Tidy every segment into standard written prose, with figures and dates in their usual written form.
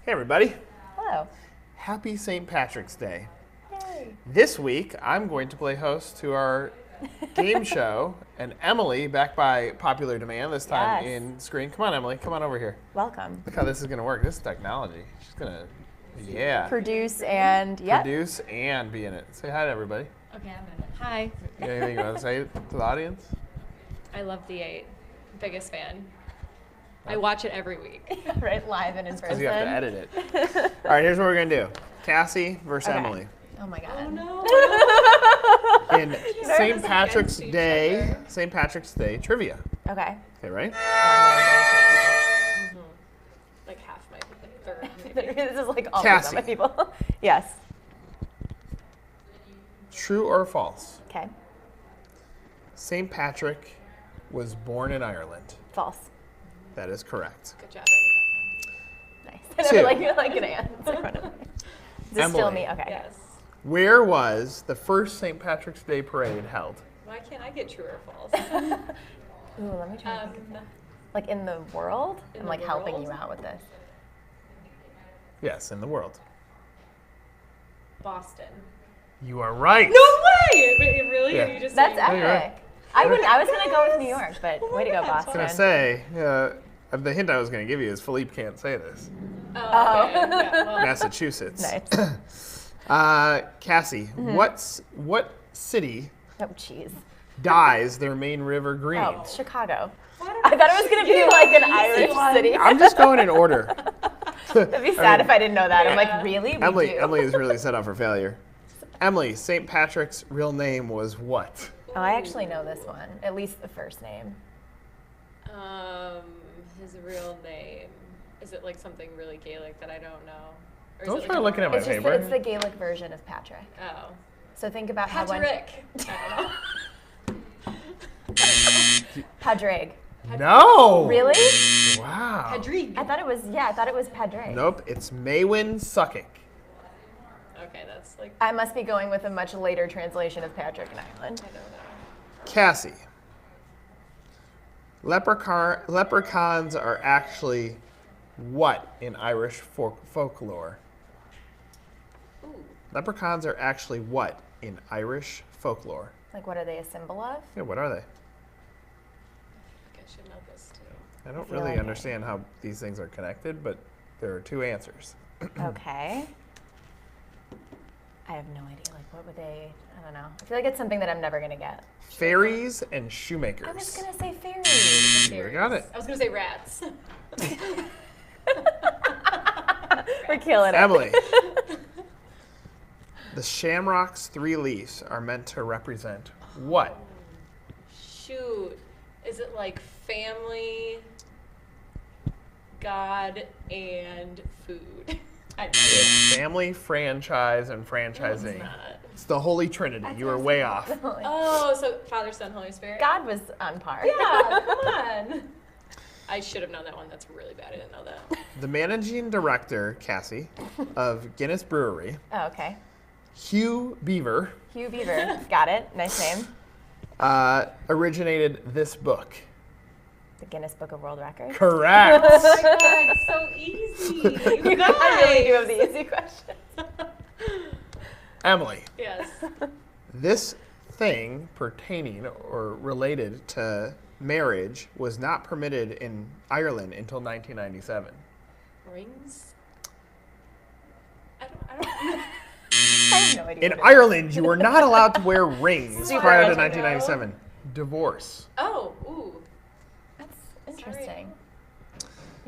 Hey everybody, Hello. happy St. Patrick's Day. Yay. This week I'm going to play host to our game show, and Emily, back by popular demand, this time Yes. in screen. Come on Emily, come on over here. Welcome. Look how this is going to work. This is technology. She's going to, Produce and, yep. produce and be in it. Say hi to everybody. Okay, I'm in it. Hi. You got anything you want to say to the audience? I love the 8. Biggest fan. I watch it every week. Right, live and in Because person. you have to edit it. All right, here's what we're going to do. Cassie versus Okay. Emily. Oh my god. Oh no. In St. Patrick's Day, St. Patrick's Day trivia. Okay. Okay, right? Like half my third, maybe. This is like all Cassie. of my people. Yes. True or false? Okay. St. Patrick was born in Ireland. False. That is correct. Good job. Nice. I Two. never like an answer in front of me. Is this still Emily. me? Okay. Yes. Where was the first St. Patrick's Day parade held? Why can't I get true or false? Ooh, let me try to think of that. Like in the world? In I'm the like helping world? you out with this. Yes, in the world. Boston. You are right. No way! Wait, really? Yeah. You just That's saying- you're right. epic. I was gonna go with New York, but way to go, I was Boston. going to say, the hint I was going to give you is Philippe can't say this. Oh, okay. Yeah, well, Massachusetts. Nice. Cassie, what city Oh, jeez. dyes their main river green? Oh, Chicago. why did I thought it was gonna be like an Irish city. I'm just going in order. That'd be sad if I didn't know that. I'm like, really? We do? Emily is really set up for failure. Emily, St. Patrick's real name was what? Oh, I actually know this one. At least the first name. His real name. Is it like something really Gaelic that I don't know? Or is Don't it try like looking at my It's just paper. it's the Gaelic version of Patrick. Oh. So think about how when Patrick. I don't know. Padraig. No. Really? Wow. Padraig. I thought it was Padraig. Nope, it's Maywin Suffolk. Okay, that's like, I must be going with a much later translation of Patrick in Ireland. I don't know. Cassie. Leprechauns are actually what in Irish folklore? Ooh. Leprechauns are actually what in Irish folklore? Like, what are they a symbol of? Yeah, what are they? I think I should know this too. I don't feel really like understand how these things are connected, but there are two answers. Okay. I have no idea. Like, what would they? I don't know. I feel like it's something that I'm never gonna get. Fairies and shoemakers. I was gonna say fairies. You got it. I was gonna say rats. We're killing it. Emily. The shamrock's 3 leaves are meant to represent what? Shoot. Is it like family, God, and food? I don't know. It's family, franchise, and No, franchising. it's not. It's the Holy Trinity. You were way off. Oh, so Father, Son, Holy Spirit? God was on par. Yeah, come on. I should have known that one. That's really bad. I didn't know that. The managing director, Cassie, of Guinness Brewery, Oh, okay. Hugh Beaver, Hugh Beaver. Got it. Nice name. originated this book. The Guinness Book of World Records. Correct. Oh my God, it's so easy. You guys. I really do have the easy questions. Emily, Yes. this thing pertaining or related to marriage was not permitted in Ireland until 1997. Rings? I don't I have no idea. In what it Ireland, you were not allowed to wear rings Super prior to educated. 1997. Divorce. Oh, ooh. is. That's interesting.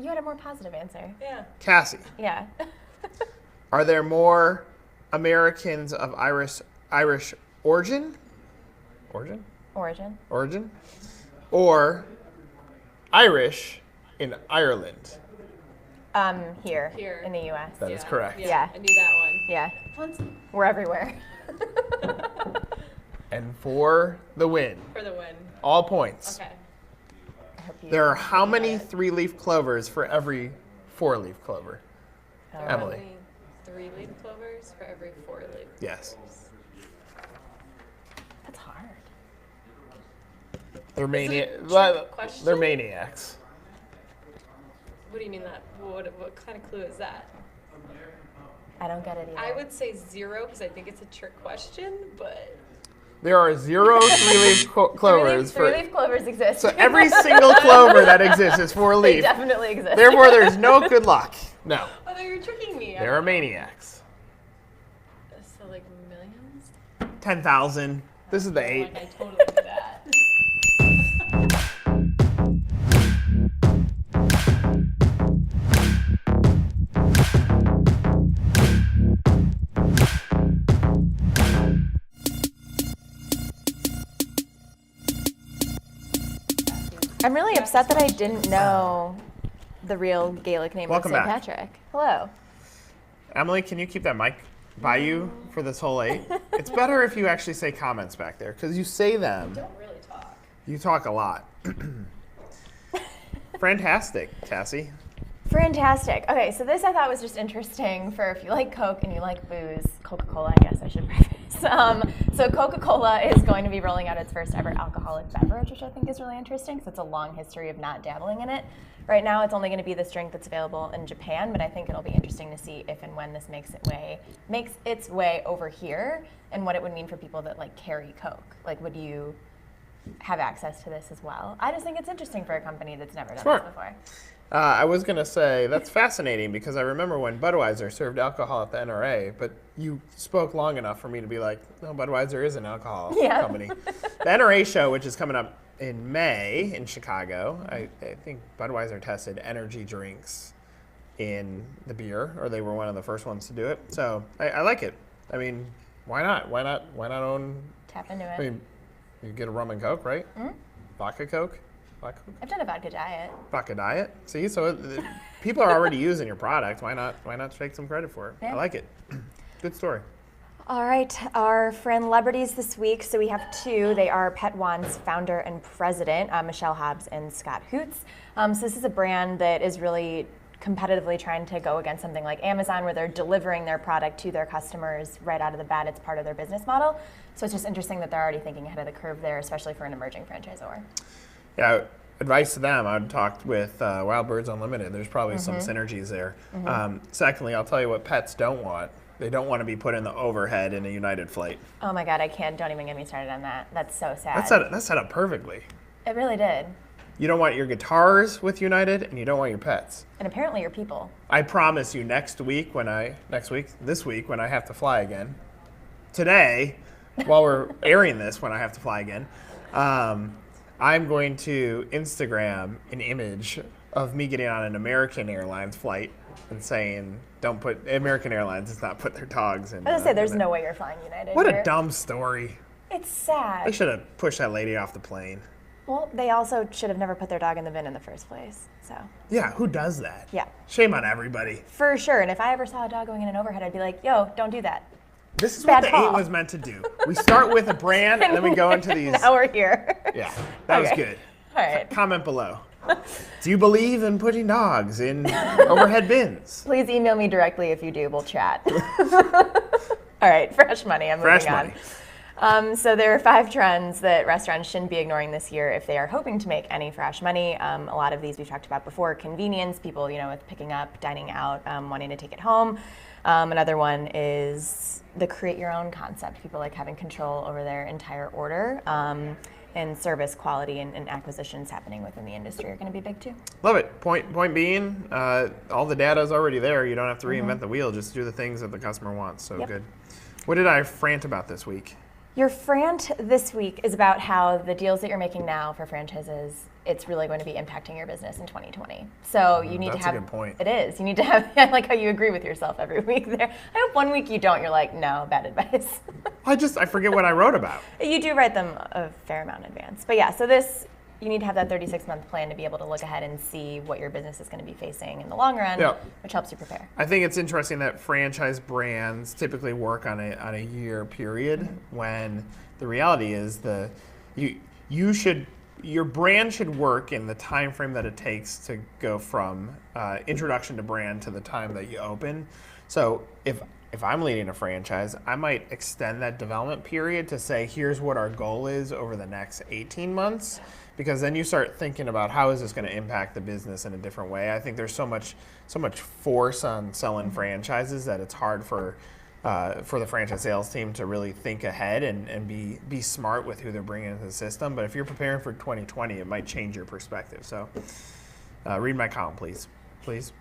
You had a more positive answer. Yeah. Cassie, Yeah. are there more Americans of Irish origin? Origin. Origin? Or Irish in Ireland? Here. Here. In the U.S. That is correct. Yeah. I knew that one. Yeah. Once We're everywhere. And for the win, for the win. all points. Okay. I hope you There are how many got it. 3-leaf clovers for every 4-leaf clover? Oh. There are Emily. only 3 leaf clovers for every 4 leaf. Yes. That's hard. They're Is it a trick question? They're maniacs. What do you mean that? What kind of clue is that? I don't get it either. I would say 0 because I think it's a trick question, but There are 0 three-leaf clovers. Three-leaf clovers exist. So every single clover that exists is They 4-leaf. definitely exist. Therefore, there's no good luck. No. oh, you're tricking me. There are maniacs. So like millions. 10,000. This is the 8. Like I totally knew that. I'm really upset that I didn't know the real Gaelic name Welcome of St. back. Patrick. Hello. Emily, can you keep that mic by you for this whole 8? It's better if you actually say comments back there, because you say them. Don't really talk. You talk a lot. Fantastic, Cassie. Fantastic. Okay, so this I thought was just interesting for if you like Coke and you like booze. Coca-Cola, I guess I should preface. So Coca-Cola is going to be rolling out its first ever alcoholic beverage, which I think is really interesting because it's a long history of not dabbling in it. Right now, it's only going to be this drink that's available in Japan, but I think it'll be interesting to see if and when this makes its way over here and what it would mean for people that like carry Coke. Like, would you have access to this as well? I just think it's interesting for a company that's never done Smart. this before. I was going to say, that's fascinating because I remember when Budweiser served alcohol at the NRA, but you spoke long enough for me to be like, no, Budweiser is an alcohol company. The NRA show, which is coming up in May in Chicago, I think Budweiser tested energy drinks in the beer, or they were one of the first ones to do it. So I like it. I mean, why not? Why not own? Tap into it. I mean, you get a rum and Coke, right? Mm-hmm. Vodka Coke? Vodka Coke? I've done a vodka diet. Vodka diet. See, so people are already using your product. Why not take some credit for it? Yeah. I like it. Good story. All right, our friend celebrities this week. So we have 2. They are Petone's founder and president, Michelle Hobbs and Scott Hoots. So this is a brand that is really competitively trying to go against something like Amazon, where they're delivering their product to their customers right out of the bat. It's part of their business model. So it's just interesting that they're already thinking ahead of the curve there, especially for an emerging franchisor. Yeah, advice to them, I'd talk with Wild Birds Unlimited. There's probably some synergies there. Secondly, I'll tell you what pets don't want. They don't want to be put in the overhead in a United flight. Oh my God, I can't. Don't even get me started on that. That's so sad. That's set up perfectly. It really did. You don't want your guitars with United, and you don't want your pets. And apparently your people. I promise you this week when I have to fly again, today, while we're airing this when I have to fly again, I'm going to Instagram an image of me getting on an American Airlines flight and saying, American Airlines does not put their dogs in. I was going to say, there's no way you're flying United. What here. a dumb story. It's sad. They should have pushed that lady off the plane. Well, they also should have never put their dog in the bin in the first place. So. Yeah, who does that? Yeah. Shame on everybody. For sure. And if I ever saw a dog going in an overhead, I'd be like, yo, don't do that. This is Bad what the call. 8 was meant to do. We start with a brand, and then we go into these. Now we're here. Yeah, that was Okay. good. All right. Comment below. Do you believe in putting dogs in overhead bins? Please email me directly if you do. We'll chat. All right. Fresh money. I'm Fresh moving on. So there are 5 trends that restaurants shouldn't be ignoring this year if they are hoping to make any fresh money. A lot of these we've talked about before. Convenience, people, with picking up, dining out, wanting to take it home. Another one is the create your own concept. People like having control over their entire order. And service quality and acquisitions happening within the industry are going to be big too. Love it. Point being, all the data is already there. You don't have to reinvent the wheel. Just do the things that the customer wants. So Yep. good. What did I frant about this week? Your frant this week is about how the deals that you're making now for franchises, it's really going to be impacting your business in 2020. So you need to have. That's a good point. It is. You need to have. I like how you agree with yourself every week there. I hope one week you don't. You're like, no, bad advice. I forget what I wrote about. You do write them a fair amount in advance. But yeah, so this, you need to have that 36-month plan to be able to look ahead and see what your business is going to be facing in the long run, Yep. which helps you prepare. I think it's interesting that franchise brands typically work on a year period when the reality is your brand should work in the time frame that it takes to go from introduction to brand to the time that you open. So if I'm leading a franchise, I might extend that development period to say, here's what our goal is over the next 18 months, because then you start thinking about how is this going to impact the business in a different way. I think there's so much force on selling franchises that it's hard for the franchise sales team to really think ahead and be smart with who they're bringing into the system. But if you're preparing for 2020, it might change your perspective. So read my column, please. Please.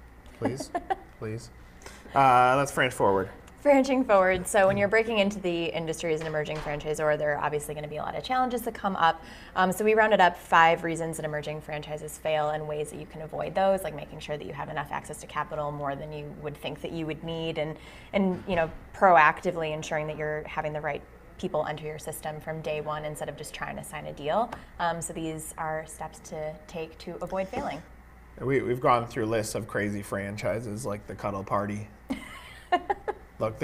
Let's branch forward. Branching forward, so when you're breaking into the industry as an emerging franchisor, there are obviously going to be a lot of challenges that come up. So we rounded up 5 reasons that emerging franchises fail and ways that you can avoid those, like making sure that you have enough access to capital, more than you would think that you would need, and proactively ensuring that you're having the right people enter your system from day one instead of just trying to sign a deal. So these are steps to take to avoid failing. We've gone through lists of crazy franchises like the Cuddle Party. Look,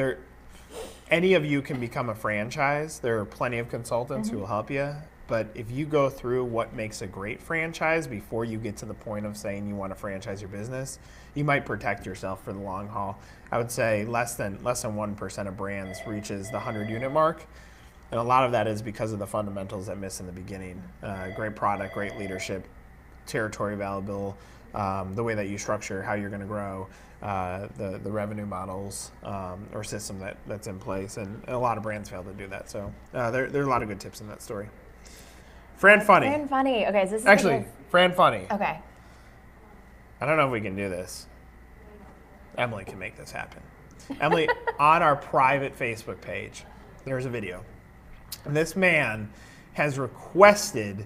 any of you can become a franchise. There are plenty of consultants who will help you. But if you go through what makes a great franchise before you get to the point of saying you want to franchise your business, you might protect yourself for the long haul. I would say less than 1% of brands reaches the 100-unit mark. And a lot of that is because of the fundamentals that miss in the beginning. Great product, great leadership, territory available, the way that you structure how you're going to grow, the revenue models or system that's in place, and a lot of brands fail to do that. So there are a lot of good tips in that story. Fran Funny. Okay, so this is actually Fran Funny. Okay. I don't know if we can do this. Emily can make this happen. Emily, on our private Facebook page, there's a video. And this man has requested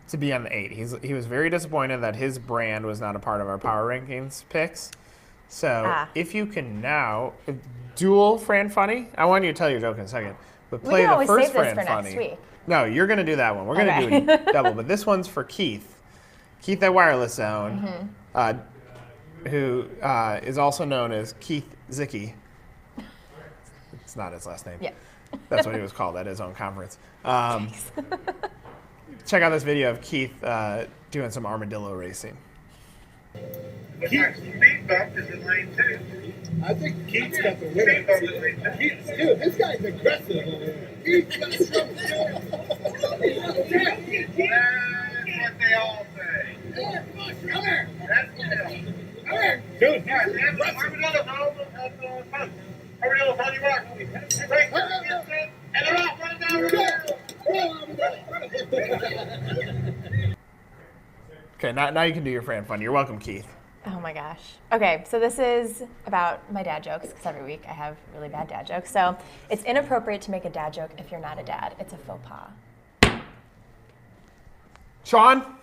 to be on the 8. He was very disappointed that his brand was not a part of our Power Rankings picks. So if you can now dual Fran Funny, I want you to tell your joke in a second, but play the first Fran Funny. Next week. No, you're going to do that one. We're going to do a double, but this one's for Keith at Wireless Zone, who is also known as Keith Zicki. It's not his last name. Yeah. That's what he was called at his own conference. Check out this video of Keith doing some armadillo racing. Keith's speed bump is in lane 2. I think Keith's got the winner. Dude, this guy's aggressive over here. Keith's got some skill. That's what they all say. Come here. That's what they all say. Come here. Dude, Armadillo's on your mark. And they're off. Run down. Okay, now you can do your Fran Funny. You're welcome, Keith. Oh my gosh. Okay, so this is about my dad jokes, because every week I have really bad dad jokes. So it's inappropriate to make a dad joke if you're not a dad. It's a faux pas. Sean?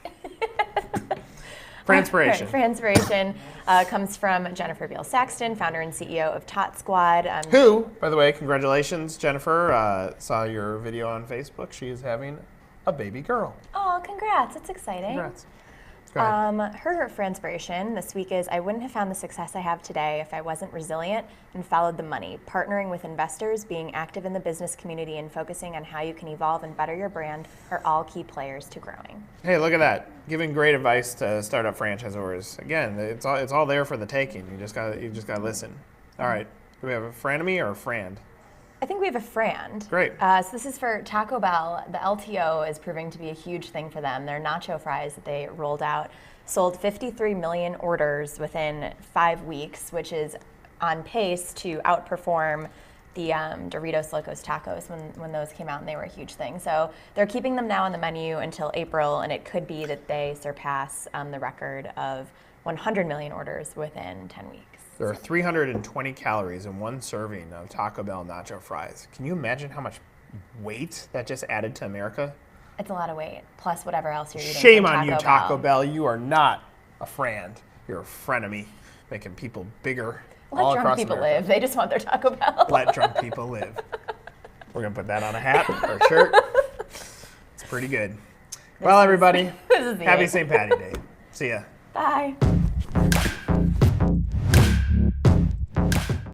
Transporation. Transporation comes from Jennifer Beal Saxton, founder and CEO of Tot Squad. Who, by the way, congratulations, Jennifer. Saw your video on Facebook. She is having a baby girl. Oh, congrats. That's exciting. Congrats. Her Transporation this week is, I wouldn't have found the success I have today if I wasn't resilient and followed the money. Partnering with investors, being active in the business community, and focusing on how you can evolve and better your brand are all key players to growing. Hey, look at that. Giving great advice to startup franchisors. Again, it's all there for the taking. You just gotta listen. All right. Do we have a frenemy or a frand? I think we have a frand. Great. So this is for Taco Bell. The LTO is proving to be a huge thing for them. Their nacho fries that they rolled out sold 53 million orders within 5 weeks, which is on pace to outperform the Doritos Locos Tacos when those came out, and they were a huge thing. So they're keeping them now on the menu until April, and it could be that they surpass the record of 100 million orders within 10 weeks. There are 320 calories in one serving of Taco Bell nacho fries. Can you imagine how much weight that just added to America? It's a lot of weight, plus whatever else you're eating. Shame on you, Taco Bell. You are not a friend. You're a frenemy, making people bigger all across America. Let drunk people live. They just want their Taco Bell. Let drunk people live. We're going to put that on a hat or a shirt. It's pretty good. Well, everybody, happy St. Patty's Day. See ya. Bye.